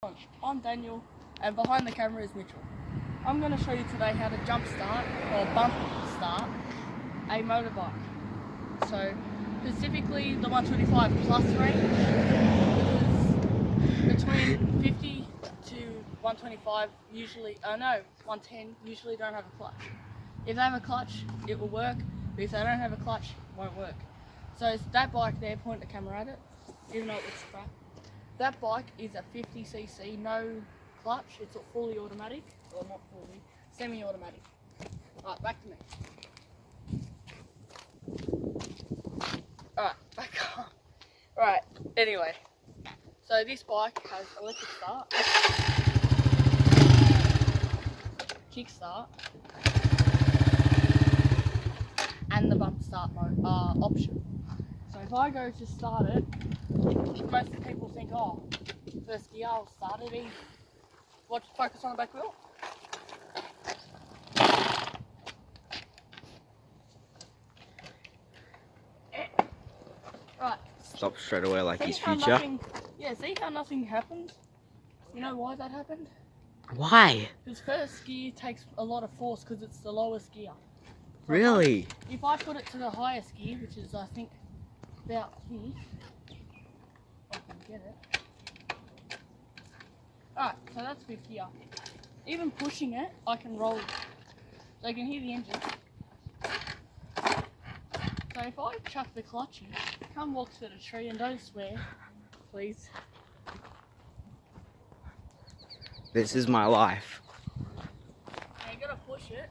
I'm Daniel, and behind the camera is Mitchell. I'm going to show you today how to jump start or bump start a motorbike. So specifically the 125 plus range, because between 50 to 125 usually, 110 usually don't have a clutch. If they have a clutch, it will work, but if they don't have a clutch, it won't work. So it's that bike there, point the camera at it, even though it looks crap. That bike is a 50cc, no clutch, it's a fully automatic, or not fully, semi-automatic. Alright, back to me. Alright, back on. Alright, anyway, so this bike has electric start, kick start, and the bump start mode option. So if I go to start it, most people think, oh, first gear, I'll start it easy. Watch, focus on the back wheel. Right. Stop straight away like his future. See how nothing happens? You know why that happened? Why? Because first gear takes a lot of force because it's the lowest gear. So really? If I put it to the highest gear, which is I think about here, I can get it. Alright, so that's fifth gear. Even pushing it, I can roll it. So you can hear the engine. So if I chuck the clutch in, come walk to the tree and don't swear, please. This is my life. Now you gotta push it.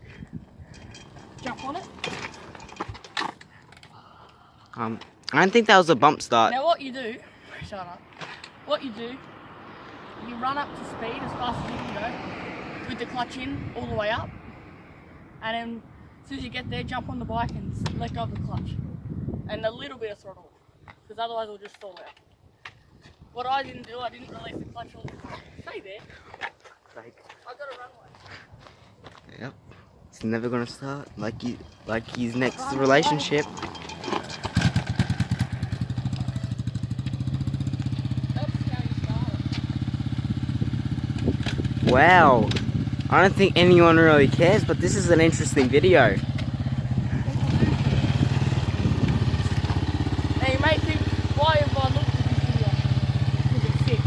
Jump on it. I don't think that was a bump start. Now what you do, shut up. What you do, you run up to speed as fast as you can go, with the clutch in all the way up, and then as soon as you get there, jump on the bike and let go of the clutch, and a little bit of throttle, because otherwise it'll just fall out. What I didn't do, I didn't release the clutch all the time. Stay there. Like, I got a runway. yep. It's never gonna start like his next relationship. Wow, I don't think anyone really cares, but this is an interesting video. Now you may think, why have I looked at this video? Because it's sick.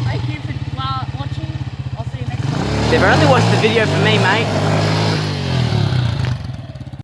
Thank you for watching. I'll see you next time. They've only watched the video for me, mate.